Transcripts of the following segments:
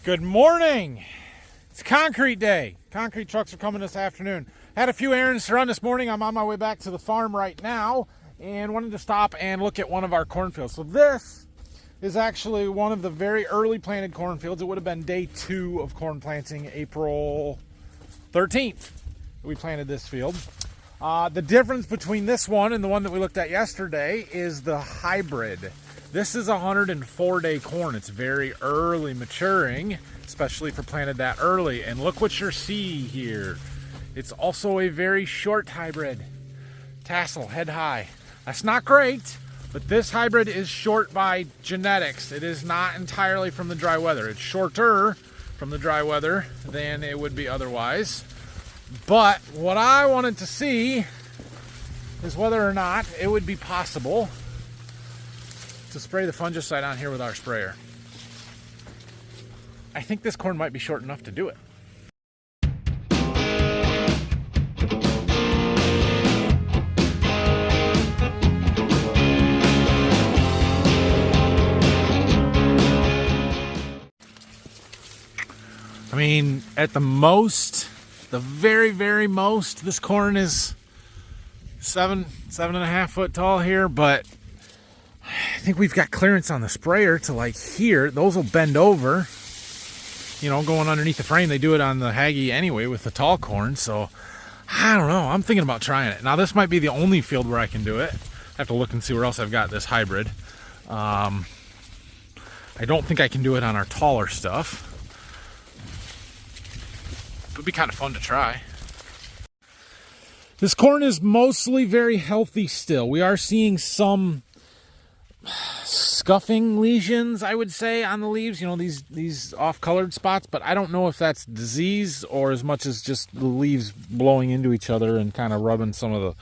Good morning. It's concrete day. Concrete trucks are coming this afternoon. Had a few errands to run this morning. I'm on my way back to the farm right now and wanted to stop and look at one of our cornfields. So this is actually one of the very early planted cornfields. It would have been day 2 of corn planting, April 13th. We planted this field. The difference between this one and the one that we looked at yesterday is the hybrid. This is 104-day corn. It's very early maturing, especially for planted that early. And look what you see here. It's also a very short hybrid. Tassel, head high. That's not great, but this hybrid is short by genetics. It is not entirely from the dry weather. It's shorter from the dry weather than it would be otherwise. But what I wanted to see is whether or not it would be possible to spray the fungicide on here with our sprayer. I think this corn might be short enough to do it. I mean, at the most, the very, very most, this corn is 7.5 foot tall here, but I think we've got clearance on the sprayer to like here. Those will bend over, you know, going underneath the frame. They do it on the Haggy anyway with the tall corn. So I don't know. I'm thinking about trying it. Now this might be the only field where I can do it. I have to look and see where else I've got this hybrid. I don't think I can do it on our taller stuff. It would be kind of fun to try. This corn is mostly very healthy still. We are seeing some scuffing lesions, I would say, on the leaves, you know, these off-colored spots, but I don't know if that's disease or as much as just the leaves blowing into each other and kind of rubbing some of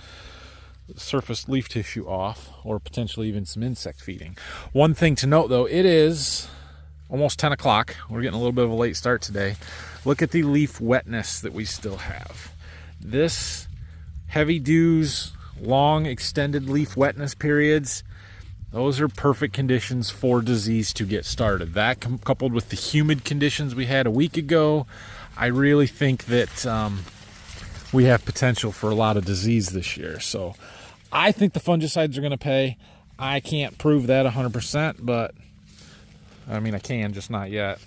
the surface leaf tissue off, or potentially even some insect feeding. One thing to note though, it is almost 10 o'clock. We're getting a little bit of a late start today. Look at the leaf wetness that we still have. This heavy dews, long extended leaf wetness periods, those are perfect conditions for disease to get started. That coupled with the humid conditions we had a week ago, I really think that we have potential for a lot of disease this year. So I think the fungicides are going to pay. I can't prove that 100%, but I mean, I can, just not yet.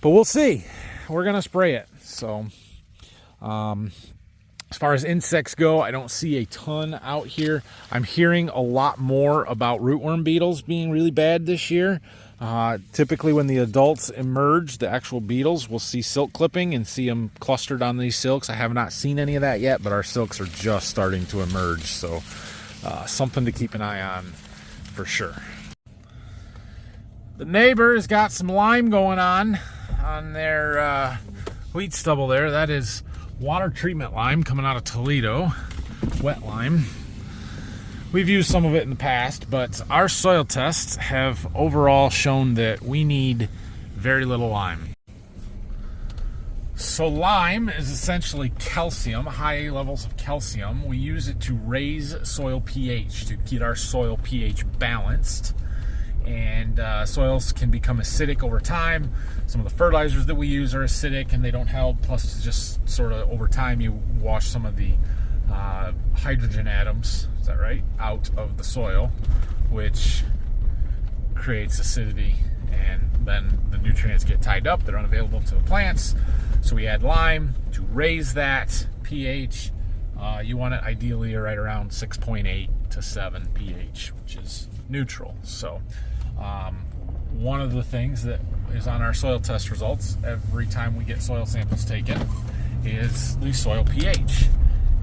But we'll see. We're going to spray it. So as far as insects go, I don't see a ton out here. I'm hearing a lot more about rootworm beetles being really bad this year. Typically when the adults emerge, the actual beetles, will see silk clipping and see them clustered on these silks. I have not seen any of that yet, but our silks are just starting to emerge. So something to keep an eye on for sure. The neighbor's got some lime going on their wheat stubble there. That is water treatment lime coming out of Toledo, wet lime. We've used some of it in the past, but our soil tests have overall shown that we need very little lime. So lime is essentially calcium, high levels of calcium. We use it to raise soil pH, to get our soil pH balanced. And soils can become acidic over time. Some of the fertilizers that we use are acidic and they don't help. Plus, just sort of over time, you wash some of the hydrogen atoms, is that right, out of the soil, which creates acidity, and then the nutrients get tied up. They're unavailable to the plants. So we add lime to raise that pH. You want it ideally right around 6.8 to 7 pH, which is neutral. So one of the things that is on our soil test results every time we get soil samples taken is the soil pH.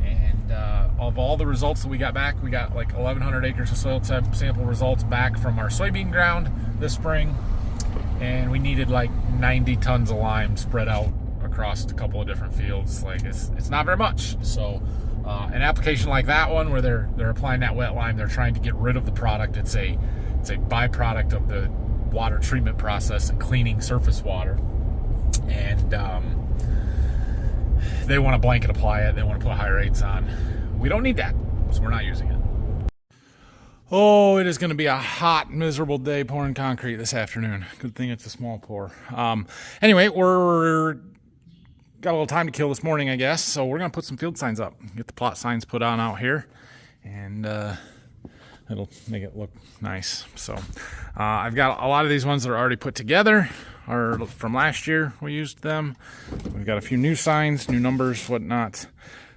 And of all the results that we got back, we got like 1,100 acres of soil sample results back from our soybean ground this spring, and we needed like 90 tons of lime spread out across a couple of different fields. Like it's not very much. So an application like that one, where they're applying that wet lime, they're trying to get rid of the product. It's a byproduct of the water treatment process and cleaning surface water, and they want to blanket apply it. They want to put high rates on. We don't need that, so we're not using it. Oh, it is going to be a hot, miserable day pouring concrete this afternoon. Good thing it's a small pour. Anyway, we're got a little time to kill this morning, I guess. So we're going to put some field signs up. Get the plot signs put on out here. And it'll make it look nice. So I've got a lot of these ones that are already put together. Or from last year, we used them. We've got a few new signs, new numbers, whatnot.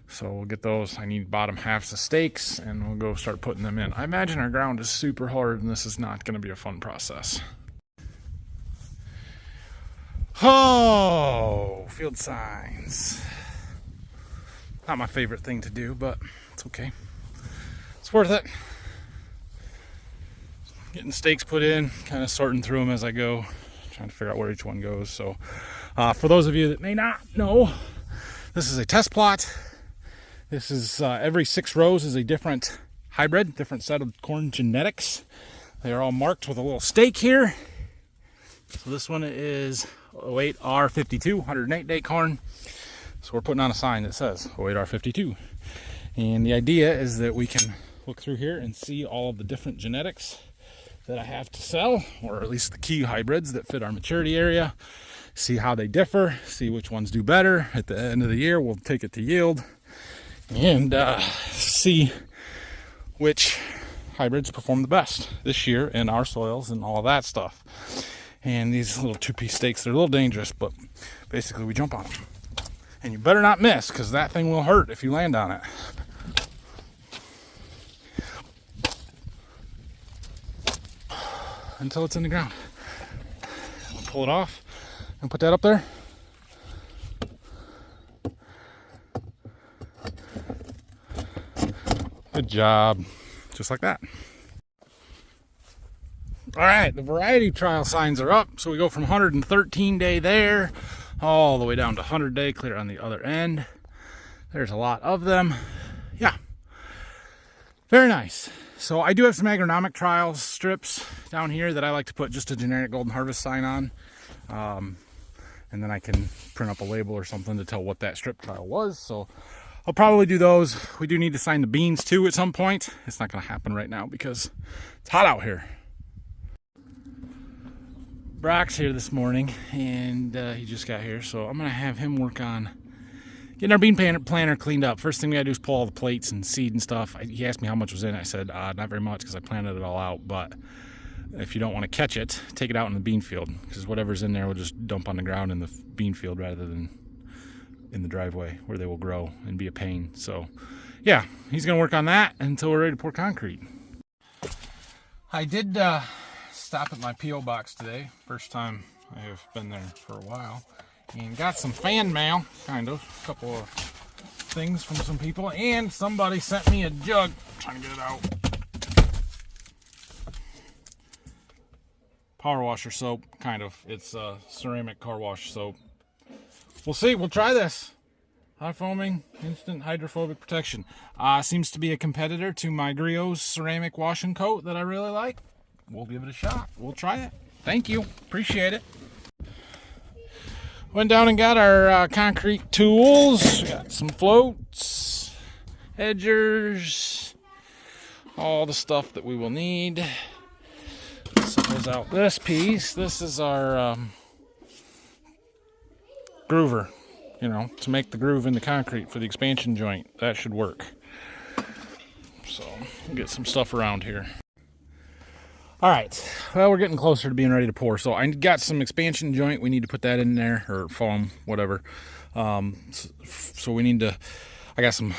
So we'll get those. I need bottom halves of stakes, and we'll go start putting them in. I imagine our ground is super hard, and this is not going to be a fun process. Oh, field signs. Not my favorite thing to do, but it's okay. It's worth it. Getting stakes put in, kind of sorting through them as I go, trying to figure out where each one goes. So for those of you that may not know, this is a test plot. This is every 6 rows is a different hybrid, different set of corn genetics. They are all marked with a little stake here. So this one is 08R52, 108-day corn. So we're putting on a sign that says 08R52. And the idea is that we can look through here and see all of the different genetics that I have to sell, or at least the key hybrids that fit our maturity area. See how they differ, see which ones do better. At the end of the year, we'll take it to yield and see which hybrids perform the best this year in our soils and all of that stuff. And these little 2-piece stakes, they're a little dangerous, but basically we jump on them. And you better not miss, because that thing will hurt if you land on it. Until it's in the ground. I'll pull it off and put that up there. Good job. Just like that. All right, the variety trial signs are up. So we go from 113-day there all the way down to 100-day, clear on the other end. There's a lot of them. Yeah, very nice. So I do have some agronomic trials strips down here that I like to put just a generic golden harvest sign on. And then I can print up a label or something to tell what that strip trial was. So I'll probably do those. We do need to sign the beans too at some point. It's not going to happen right now because it's hot out here. Brock's here this morning, and he just got here, so I'm going to have him work on getting our bean planter cleaned up. First thing we got to do is pull all the plates and seed and stuff. He asked me how much was in it. I said, not very much because I planted it all out, but if you don't want to catch it, take it out in the bean field, because whatever's in there will just dump on the ground in the bean field rather than in the driveway where they will grow and be a pain. So yeah, he's going to work on that until we're ready to pour concrete. I did stop at my P.O. box today. First time I have been there for a while. And got some fan mail, kind of. A couple of things from some people. And somebody sent me a jug. I'm trying to get it out. Power washer soap, kind of. It's ceramic car wash soap. We'll see. We'll try this. High foaming, instant hydrophobic protection. Seems to be a competitor to my Grio's ceramic wash and coat that I really like. We'll give it a shot. We'll try it. Thank you. Appreciate it. Went down and got our concrete tools. We got some floats, edgers, all the stuff that we will need. Set those out. This piece, this is our groover, you know, to make the groove in the concrete for the expansion joint. That should work. So we'll get some stuff around here. All right, well, we're getting closer to being ready to pour. So I got some expansion joint. We need to put that in there, or foam, whatever. So we need to, I got some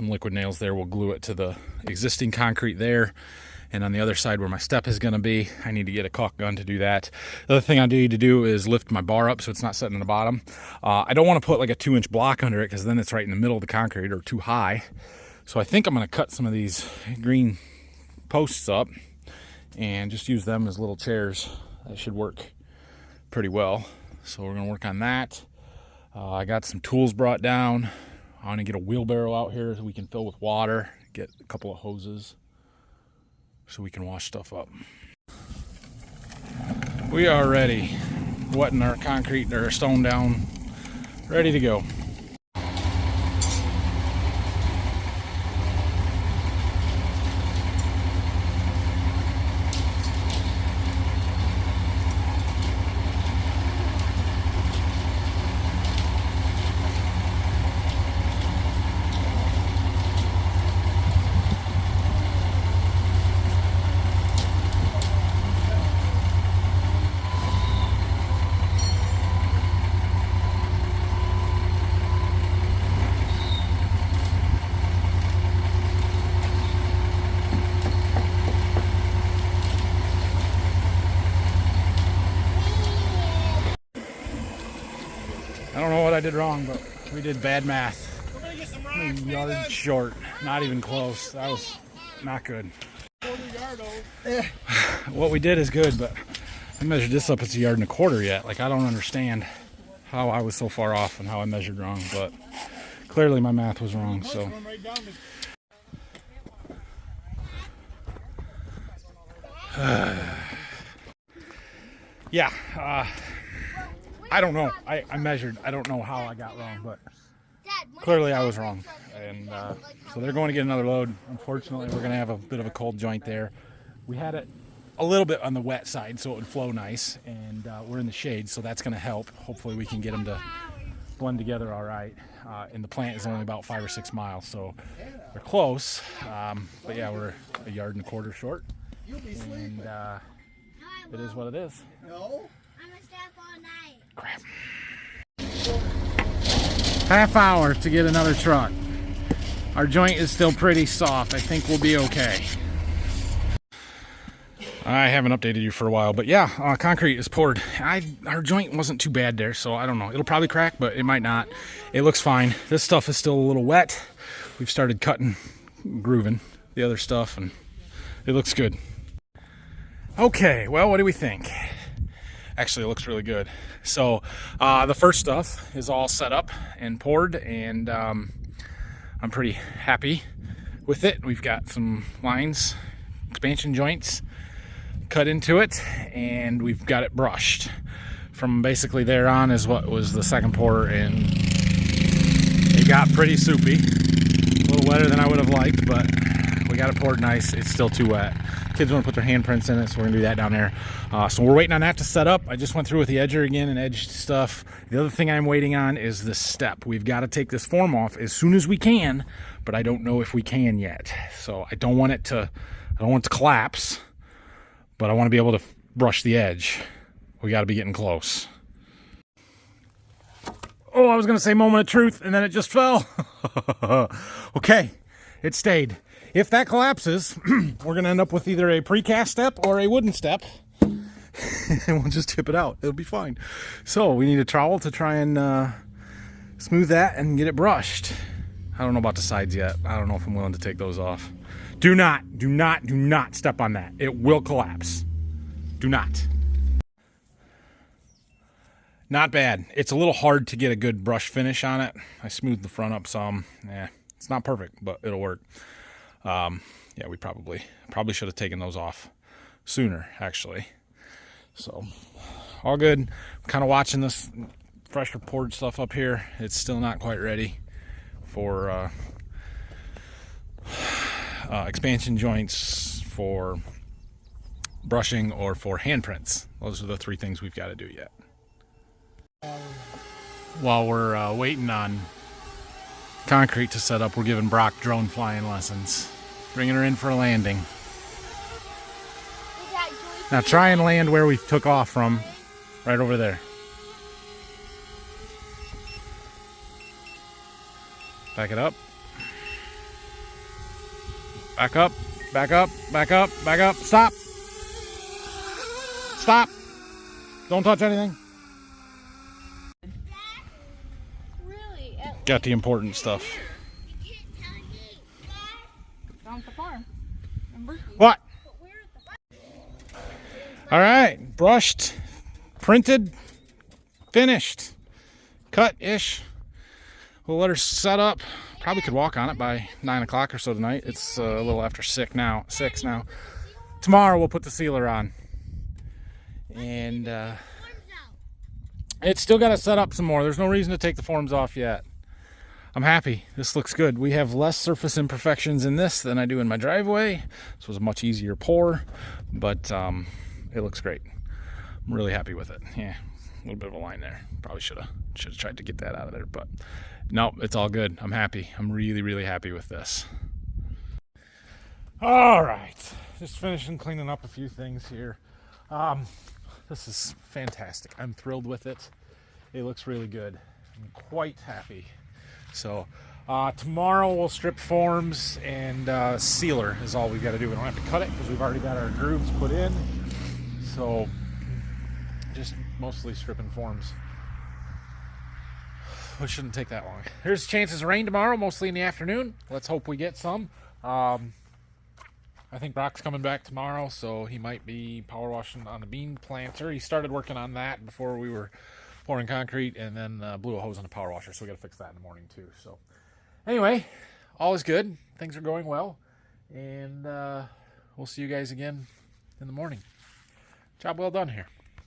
liquid nails there. We'll glue it to the existing concrete there. And on the other side where my step is going to be, I need to get a caulk gun to do that. The other thing I need to do is lift my bar up so it's not sitting in the bottom. I don't want to put like a 2-inch block under it, because then it's right in the middle of the concrete or too high. So I think I'm going to cut some of these green posts up and just use them as little chairs. That should work pretty well. So we're going to work on that. I got some tools brought down. I want to get a wheelbarrow out here so we can fill with water, get a couple of hoses so we can wash stuff up. We are ready. Wetting our concrete or stone down, ready to go. I don't know what I did wrong, but we did bad math. A yard short, not even close. That was not good. What we did is good, but I measured this up, it's 1.25 yards yet. Like, I don't understand how I was so far off and how I measured wrong, but clearly my math was wrong, so. Yeah, I don't know. I measured. I don't know how I got wrong, but clearly I was wrong. And so they're going to get another load. Unfortunately, we're going to have a bit of a cold joint there. We had it a little bit on the wet side so it would flow nice, and we're in the shade, so that's going to help. Hopefully we can get them to blend together all right. And the plant is only about 5 or 6 miles, so they're close. But yeah, we're 1.25 yards short, and it is what it is. No, I'm gonna stay up all night. Crap. Half hour to get another truck. Our joint is still pretty soft. I think we'll be okay. I haven't updated you for a while, but yeah, concrete is poured. Our joint wasn't too bad there, so I don't know. It'll probably crack, but it might not. It looks fine. This stuff is still a little wet. We've started cutting, grooving the other stuff, and it looks good. Okay, well, what do we think? Actually, it looks really good. So the first stuff is all set up and poured, and I'm pretty happy with it. We've got some lines, expansion joints cut into it, and we've got it brushed. From basically there on is what was the second pour, and it got pretty soupy. A little wetter than I would have liked, but we got it poured nice. It's still too wet. Kids want to put their handprints in it, so we're gonna do that down there. So we're waiting on that to set up. I just went through with the edger again and edged stuff. The other thing I'm waiting on is this step. We've got to take this form off as soon as we can, but I don't know if we can yet. So I don't want it to collapse, but I want to be able to brush the edge. We got to be getting close. Oh, I was gonna say moment of truth, and then it just fell. Okay, it stayed. If that collapses, we're going to end up with either a precast step or a wooden step, and we'll just tip it out. It'll be fine. So we need a trowel to try and smooth that and get it brushed. I don't know about the sides yet. I don't know if I'm willing to take those off. Do not step on that. It will collapse. Do not. Not bad. It's a little hard to get a good brush finish on it. I smoothed the front up some. It's not perfect, but it'll work. Yeah, we probably should have taken those off sooner, actually. So, all good. I'm kind of watching this fresher poured stuff up here. It's still not quite ready for expansion joints, for brushing, or for handprints. Those are the 3 things we've got to do yet. While we're waiting on concrete to set up, we're giving Brock drone flying lessons. Bringing her in for a landing. Now try and land where we took off from, right over there. Back it up. Back up, back up, back up, back up. Stop. Stop. Don't touch anything. Got the important stuff. What? All right, brushed, printed, finished, cut-ish. We'll let her set up. Probably could walk on it by 9 o'clock or so tonight. It's a little after 6 now. Tomorrow we'll put the sealer on. And it's still got to set up some more. There's no reason to take the forms off yet. I'm happy. This looks good. We have less surface imperfections in this than I do in my driveway. This was a much easier pour, but it looks great. I'm really happy with it. Yeah, a little bit of a line there. Probably should have tried to get that out of there, but no, it's all good. I'm happy. I'm really happy with this. All right, just finishing cleaning up a few things here. This is fantastic. I'm thrilled with it. It looks really good. I'm quite happy. So tomorrow we'll strip forms, and sealer is all we've got to do. We don't have to cut it because we've already got our grooves put in. So just mostly stripping forms. it shouldn't take that long. There's chances of rain tomorrow, mostly in the afternoon. Let's hope we get some. I think Brock's coming back tomorrow, so he might be power washing on the bean planter. He started working on that before we were pouring concrete, and then blew a hose on the power washer, so we got to fix that in the morning too. So anyway, all is good. Things are going well, and we'll see you guys again in the morning. Job well done here.